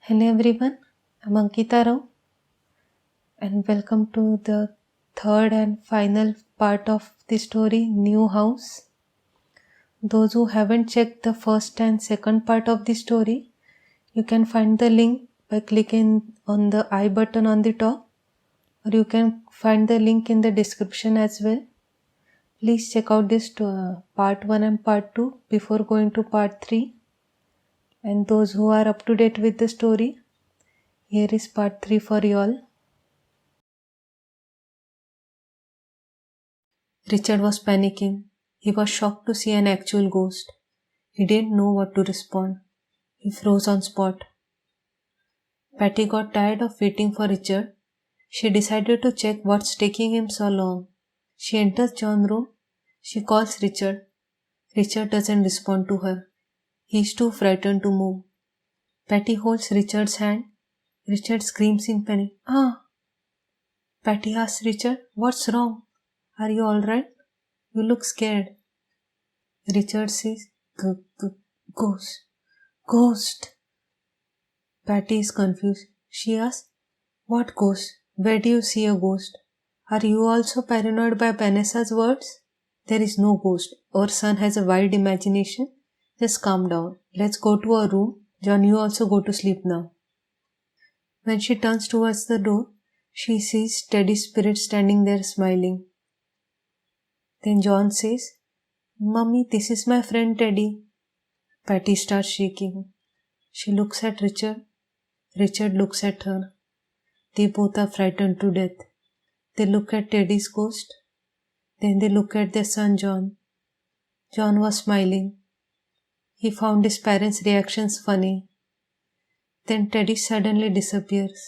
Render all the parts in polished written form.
Hello everyone, I'm Ankita Raut and welcome to the third and final part of the story New House. Those who haven't checked the first and second part of the story, you can find the link by clicking on the I button on the top, or you can find the link in the description as well. Please check out this part 1 and part 2 before going to part 3. And those who are up to date with the story, here is part 3 for you all. Richard was panicking. He was shocked to see an actual ghost. He didn't know what to respond. He froze on spot. Patty got tired of waiting for Richard. She decided to check what's taking him so long. She enters John's room. She calls Richard. Richard doesn't respond to her. He's too frightened to move. Patty holds Richard's hand. Richard screams in panic. Ah! Patty asks Richard, "What's wrong? Are you alright? You look scared." Richard says, Ghost. Ghost. Patty is confused. She asks, "What ghost? Where do you see a ghost? Are you also paranoid by Vanessa's words?" "There is no ghost. Our son has a wild imagination. Just calm down. Let's go to our room. John, you also go to sleep now." When she turns towards the door, she sees Teddy's spirit standing there smiling. Then John says, "Mummy, this is my friend Teddy." Patty starts shaking. She looks at Richard. Richard looks at her. They both are frightened to death. They look at Teddy's ghost. Then they look at their son John. John was smiling. He found his parents' reactions funny. Then Teddy suddenly disappears.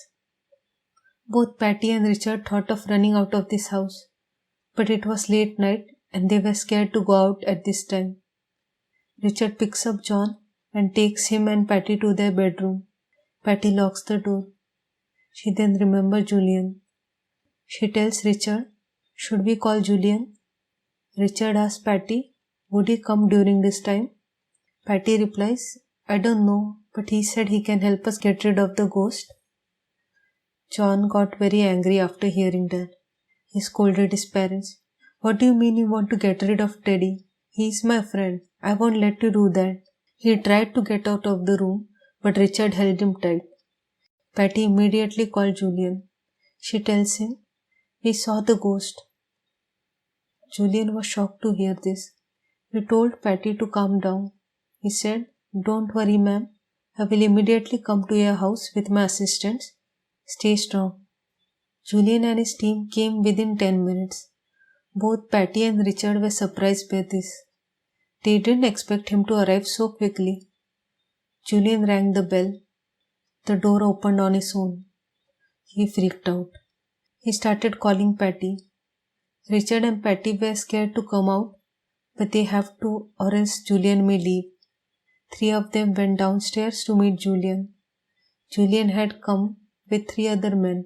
Both Patty and Richard thought of running out of this house, but it was late night and they were scared to go out at this time. Richard picks up John and takes him and Patty to their bedroom. Patty locks the door. She then remembers Julian. She tells Richard, "Should we call Julian?" Richard asks Patty, "Would he come during this time?" Patty replies, "I don't know, but he said he can help us get rid of the ghost." John got very angry after hearing that. He scolded his parents. "What do you mean you want to get rid of Teddy? He's my friend. I won't let you do that." He tried to get out of the room, but Richard held him tight. Patty immediately called Julian. She tells him, "We saw the ghost." Julian was shocked to hear this. He told Patty to calm down. He said, "Don't worry, ma'am. I will immediately come to your house with my assistants. Stay strong." Julian and his team came within 10 minutes. Both Patty and Richard were surprised by this. They didn't expect him to arrive so quickly. Julian rang the bell. The door opened on its own. He freaked out. He started calling Patty. Richard and Patty were scared to come out, but they have to or else Julian may leave. 3 of them went downstairs to meet Julian. Julian had come with 3 other men.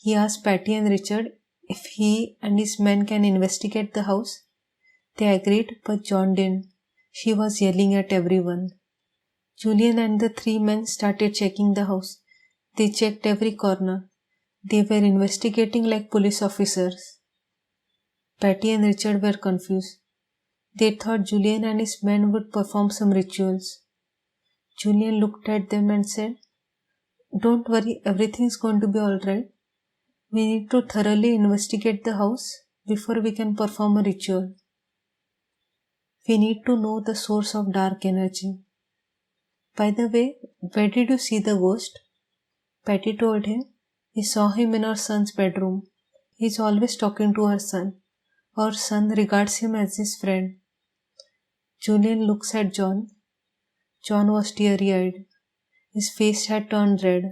He asked Patty and Richard if he and his men can investigate the house. They agreed, but John didn't. She was yelling at everyone. Julian and the 3 men started checking the house. They checked every corner. They were investigating like police officers. Patty and Richard were confused. They thought Julian and his men would perform some rituals. Julian looked at them and said, "Don't worry, everything's going to be alright. We need to thoroughly investigate the house before we can perform a ritual. We need to know the source of dark energy." "By the way, where did you see the ghost?" Patty told him. "We saw him in our son's bedroom. He's always talking to our son. Our son regards him as his friend." Julian looks at John. John was teary-eyed. His face had turned red.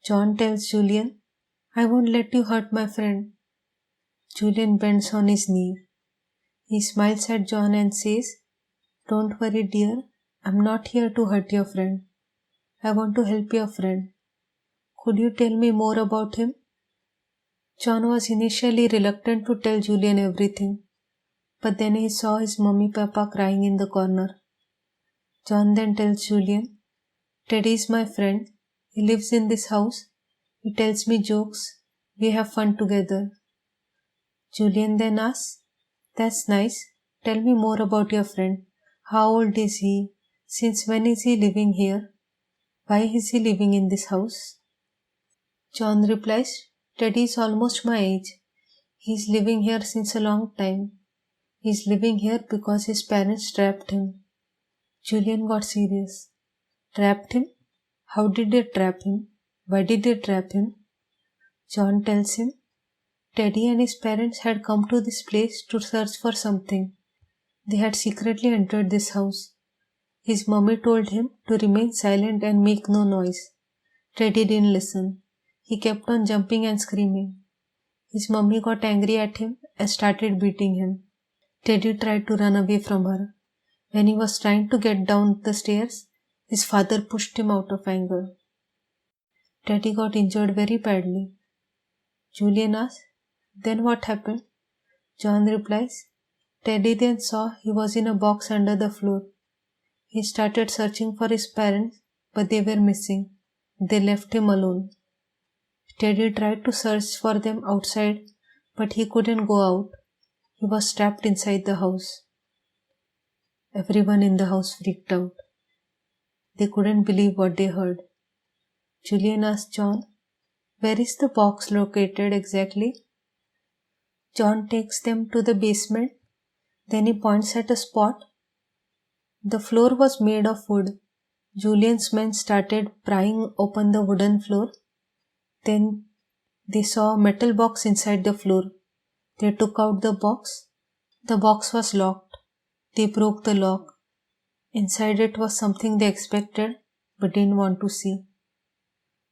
John tells Julian, "I won't let you hurt my friend." Julian bends on his knee. He smiles at John and says, "Don't worry, dear. I'm not here to hurt your friend. I want to help your friend. Could you tell me more about him?" John was initially reluctant to tell Julian everything, but then he saw his mummy-papa crying in the corner. John then tells Julian, "Teddy is my friend. He lives in this house. He tells me jokes. We have fun together. Julian then asks, That's nice. Tell me more about your friend. How old is he? Since when is he living here? Why is he living in this house? John replies, Teddy is almost my age. He is living here since a long time. He is living here because his parents trapped him. Julian got serious. Trapped him? How did they trap him? Why did they trap him? John tells him, Teddy and his parents had come to this place to search for something. They had secretly entered this house. His mummy told him to remain silent and make no noise. Teddy didn't listen. He kept on jumping and screaming. His mummy got angry at him and started beating him. Teddy tried to run away from her. When he was trying to get down the stairs, his father pushed him out of anger. Teddy got injured very badly. Julian asks, Then what happened? John replies, Teddy then saw he was in a box under the floor. He started searching for his parents, but they were missing. They left him alone. Teddy tried to search for them outside, but he couldn't go out. He was trapped inside the house. Everyone in the house freaked out. They couldn't believe what they heard. Julian asked John, Where is the box located exactly? John takes them to the basement. Then he points at a spot. The floor was made of wood. Julian's men started prying open the wooden floor. Then they saw a metal box inside the floor. They took out the box. The box was locked. They broke the lock. Inside it was something they expected but didn't want to see.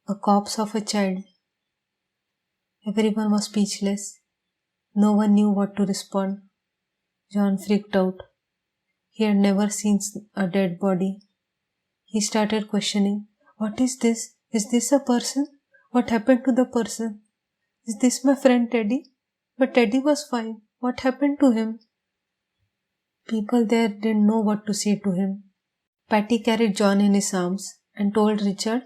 A corpse of a child. Everyone was speechless. No one knew what to respond. John freaked out. He had never seen a dead body. He started questioning, What is this? Is this a person? What happened to the person? Is this my friend Teddy? But Teddy was fine. What happened to him? People there didn't know what to say to him. Patty carried John in his arms and told Richard,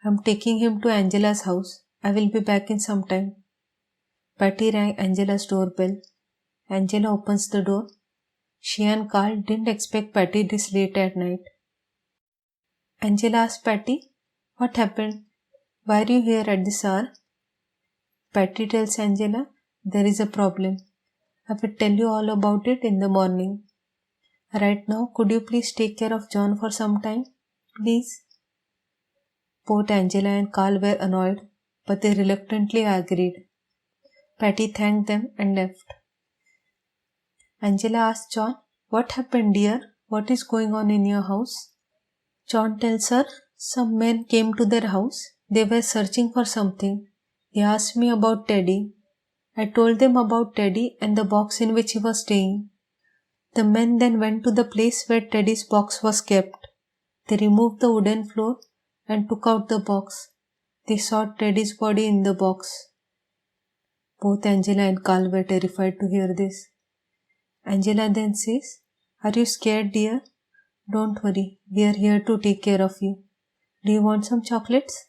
I'm taking him to Angela's house. I will be back in some time. Patty rang Angela's doorbell. Angela opens the door. She and Carl didn't expect Patty this late at night. Angela asked Patty, What happened? Why are you here at this hour? Patty tells Angela, There is a problem. I will tell you all about it in the morning. Right now, could you please take care of John for some time? Please. Both Angela and Carl were annoyed, but they reluctantly agreed. Patty thanked them and left. Angela asked John, What happened, dear? What is going on in your house? John tells her, Some men came to their house. They were searching for something. They asked me about Teddy. I told them about Teddy and the box in which he was staying. The men then went to the place where Teddy's box was kept. They removed the wooden floor and took out the box. They saw Teddy's body in the box. Both Angela and Carl were terrified to hear this. Angela then says, Are you scared, dear? Don't worry, we are here to take care of you. Do you want some chocolates?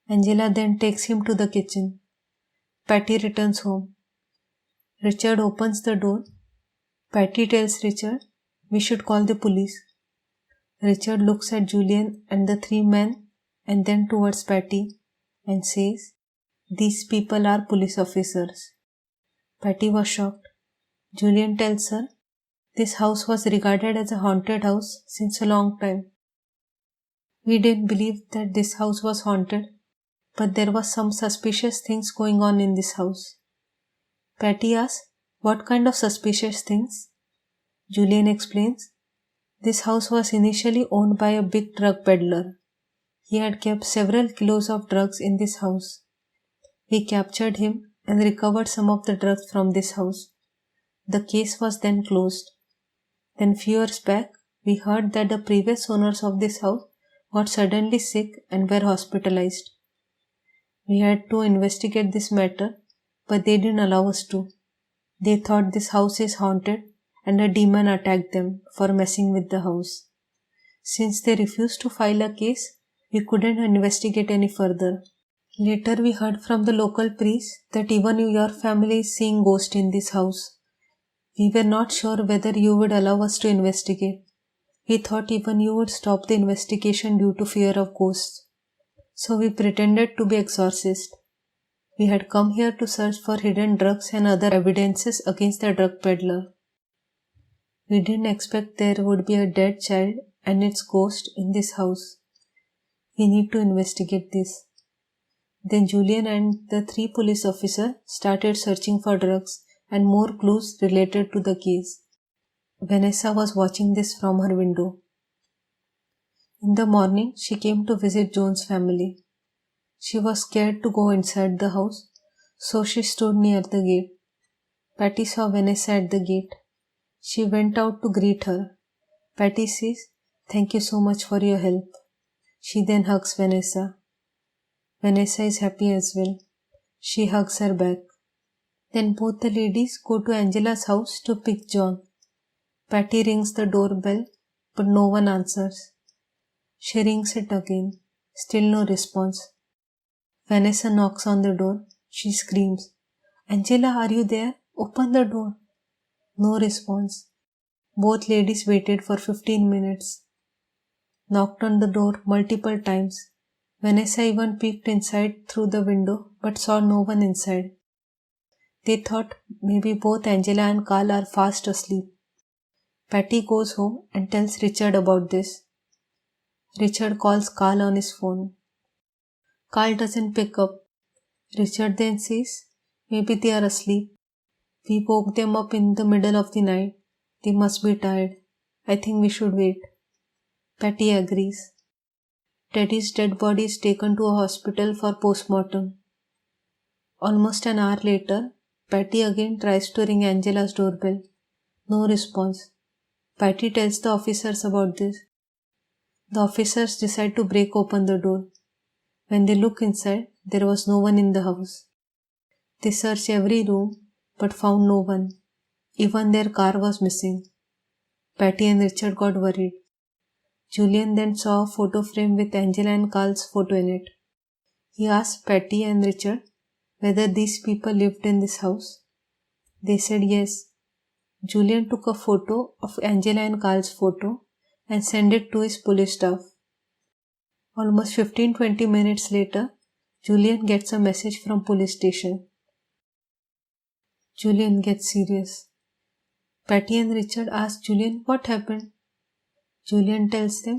Angela then takes him to the kitchen. Patty returns home. Richard opens the door. Patty tells Richard, We should call the police. Richard looks at Julian and the three men and then towards Patty and says, These people are police officers. Patty was shocked. Julian tells her, This house was regarded as a haunted house since a long time. We didn't believe that this house was haunted, but there was some suspicious things going on in this house. Patty asks, What kind of suspicious things? Julian explains, This house was initially owned by a big drug peddler. He had kept several kilos of drugs in this house. We captured him and recovered some of the drugs from this house. The case was then closed. Then few years back, we heard that the previous owners of this house got suddenly sick and were hospitalized. We had to investigate this matter, but they didn't allow us to. They thought this house is haunted and a demon attacked them for messing with the house. Since they refused to file a case, We couldn't investigate any further. Later we heard from the local priest that even your family is seeing ghosts in this house. We were not sure whether you would allow us to investigate. We thought even you would stop the investigation due to fear of ghosts. So we pretended to be exorcists. We had come here to search for hidden drugs and other evidences against the drug peddler. We didn't expect there would be a dead child and its ghost in this house. We need to investigate this. Then Julian and the 3 police officers started searching for drugs and more clues related to the case. Vanessa was watching this from her window. In the morning, she came to visit John's family. She was scared to go inside the house, so she stood near the gate. Patty saw Vanessa at the gate. She went out to greet her. Patty says, "Thank you so much for your help." She then hugs Vanessa. Vanessa is happy as well. She hugs her back. Then both the ladies go to Angela's house to pick John. Patty rings the doorbell, but no one answers. She rings it again. Still no response. Vanessa knocks on the door. She screams, "Angela, are you there? Open the door." No response. Both ladies waited for 15 minutes. Knocked on the door multiple times. Vanessa even peeked inside through the window but saw no one inside. They thought maybe both Angela and Carl are fast asleep. Patty goes home and tells Richard about this. Richard calls Carl on his phone. Carl doesn't pick up. Richard then says, "Maybe they are asleep. We woke them up in the middle of the night. They must be tired. I think we should wait." Patty agrees. Teddy's dead body is taken to a hospital for postmortem. Almost an hour later, Patty again tries to ring Angela's doorbell. No response. Patty tells the officers about this. The officers decide to break open the door. When they look inside, there was no one in the house. They searched every room but found no one. Even their car was missing. Patty and Richard got worried. Julian then saw a photo frame with Angela and Carl's photo in it. He asked Patty and Richard whether these people lived in this house. They said yes. Julian took a photo of Angela and Carl's photo and sent it to his police staff. Almost 15-20 minutes later, Julian gets a message from police station. Julian gets serious. Patty and Richard ask Julian what happened. Julian tells them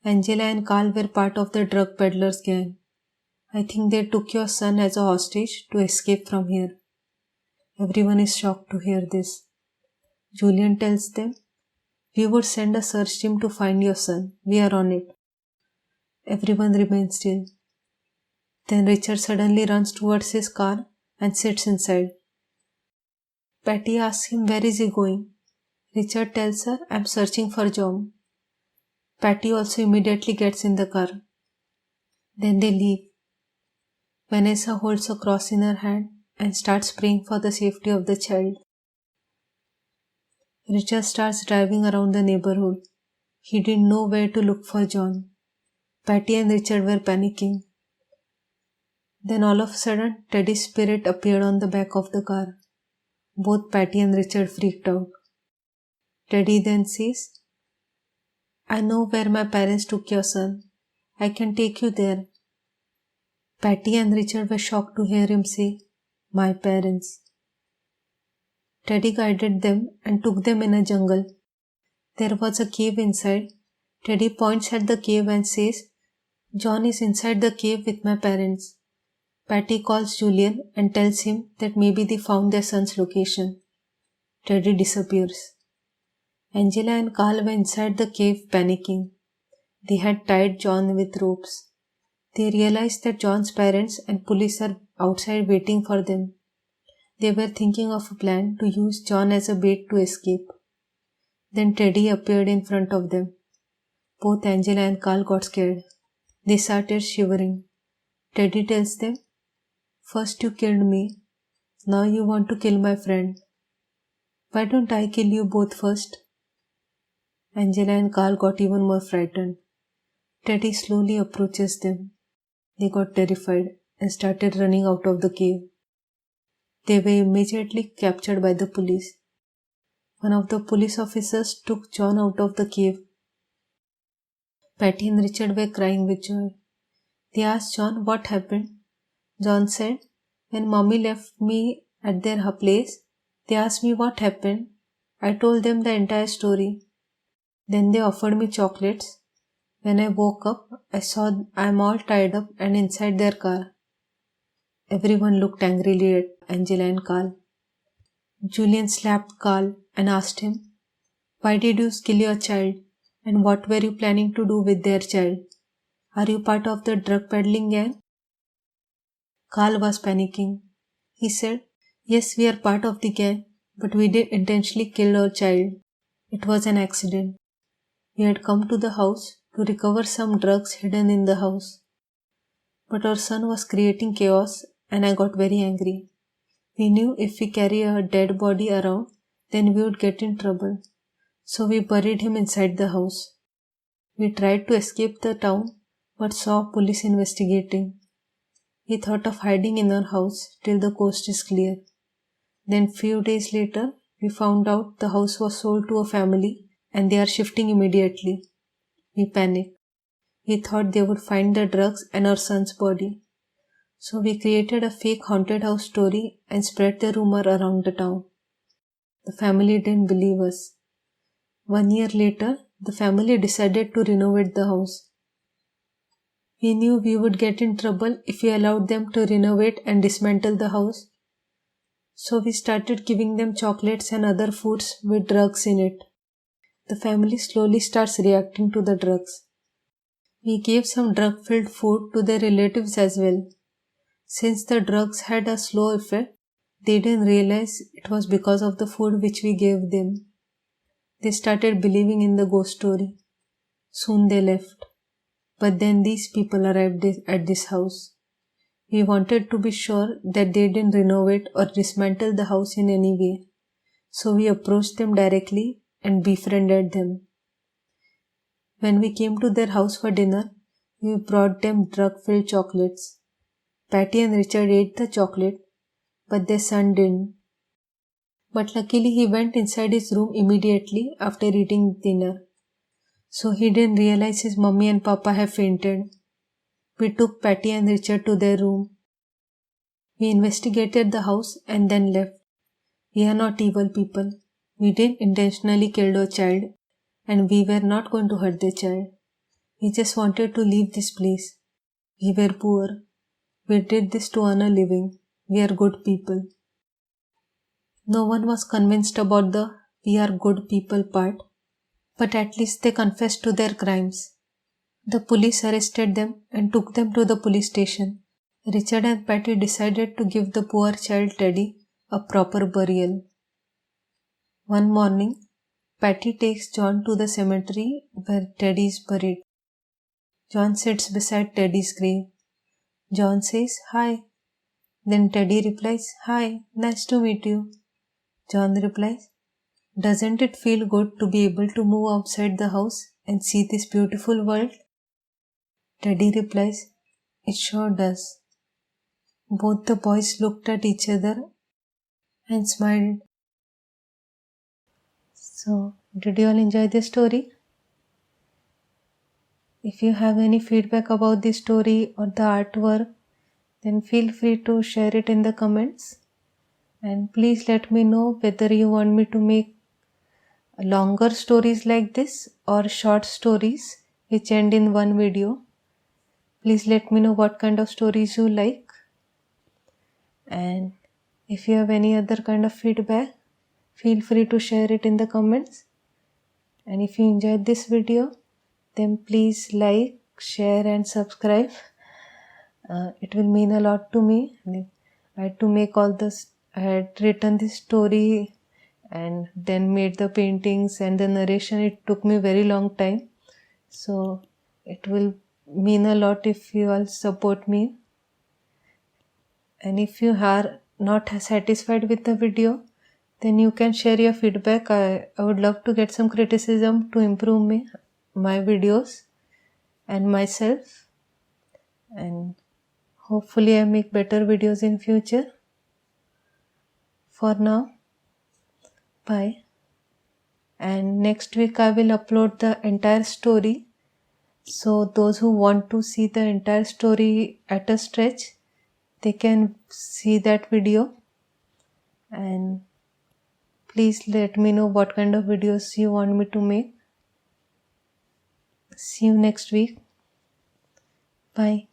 Angela and Carl were part of the drug peddlers gang. I think they took your son as a hostage to escape from here. Everyone is shocked to hear this. Julian tells them, "We would send a search team to find your son. We are on it." Everyone remains still. Then Richard suddenly runs towards his car and sits inside. Patty asks him where is he going. Richard tells her, "I'm searching for John." Patty also immediately gets in the car. Then they leave. Vanessa holds a cross in her hand and starts praying for the safety of the child. Richard starts driving around the neighborhood. He didn't know where to look for John. Patty and Richard were panicking. Then all of a sudden, Teddy's spirit appeared on the back of the car. Both Patty and Richard freaked out. Teddy then says, "I know where my parents took your son. I can take you there." Patty and Richard were shocked to hear him say, "My parents." Teddy guided them and took them in a jungle. There was a cave inside. Teddy points at the cave and says, "John is inside the cave with my parents." Patty calls Julian and tells him that maybe they found their son's location. Teddy disappears. Angela and Carl were inside the cave panicking. They had tied John with ropes. They realized that John's parents and police are outside waiting for them. They were thinking of a plan to use John as a bait to escape. Then Teddy appeared in front of them. Both Angela and Carl got scared. They started shivering. Teddy tells them, "First you killed me. Now you want to kill my friend. Why don't I kill you both first?" Angela and Carl got even more frightened. Teddy slowly approaches them. They got terrified and started running out of the cave. They were immediately captured by the police. One of the police officers took John out of the cave. Patty and Richard were crying with joy. They asked John what happened. John said, "When Mommy left me at their place, they asked me what happened. I told them the entire story. Then they offered me chocolates. When I woke up, I saw I'm all tied up and inside their car." Everyone looked angrily at Angela and Carl. Julian slapped Carl and asked him, "Why did you kill your child? And what were you planning to do with their child? Are you part of the drug peddling gang?" Carl was panicking. He said, "Yes, we are part of the gang, but we did intentionally kill our child. It was an accident. We had come to the house to recover some drugs hidden in the house. But our son was creating chaos and I got very angry. We knew if we carry a dead body around, then we would get in trouble. So we buried him inside the house. We tried to escape the town, but saw police investigating. We thought of hiding in our house till the coast is clear. Then few days later, we found out the house was sold to a family and they are shifting immediately. We panicked. We thought they would find the drugs and our son's body. So we created a fake haunted house story and spread the rumor around the town. The family didn't believe us. 1 year later, the family decided to renovate the house. We knew we would get in trouble if we allowed them to renovate and dismantle the house. So we started giving them chocolates and other foods with drugs in it. The family slowly starts reacting to the drugs. We gave some drug-filled food to their relatives as well. Since the drugs had a slow effect, they didn't realize it was because of the food which we gave them. They started believing in the ghost story. Soon they left. But then these people arrived at this house. We wanted to be sure that they didn't renovate or dismantle the house in any way. So we approached them directly and befriended them. When we came to their house for dinner, we brought them drug-filled chocolates. Patty and Richard ate the chocolate, but their son didn't. But luckily he went inside his room immediately after eating dinner. So he didn't realize his mummy and papa had fainted. We took Patty and Richard to their room. We investigated the house and then left. We are not evil people. We didn't intentionally kill our child and we were not going to hurt their child. We just wanted to leave this place. We were poor. We did this to earn a living. We are good people. No one was convinced about the "we are good people" part, but at least they confessed to their crimes. The police arrested them and took them to the police station. Richard and Patty decided to give the poor child Teddy a proper burial. One morning, Patty takes John to the cemetery where Teddy is buried. John sits beside Teddy's grave. John says, "Hi." Then Teddy replies, "Hi, nice to meet you." John replies, "Doesn't it feel good to be able to move outside the house and see this beautiful world?" Teddy replies, "It sure does." Both the boys looked at each other and smiled. So, did you all enjoy this story? If you have any feedback about the story or the artwork, then feel free to share it in the comments. And please let me know whether you want me to make longer stories like this or short stories which end in one video. Please let me know what kind of stories you like. And if you have any other kind of feedback, feel free to share it in the comments. And if you enjoyed this video, then please like, share and subscribe. It will mean a lot to me. I had to make all this. I had written this story and then made the paintings and the narration. It took me very long time. So it will mean a lot if you all support me. And if you are not satisfied with the video, then you can share your feedback. I would love to get some criticism to improve my videos. and myself, and hopefully I make better videos in future. For now, bye. And next week I will upload the entire story. So those who want to see the entire story at a stretch, they can see that video. And please let me know what kind of videos you want me to make. See you next week. Bye.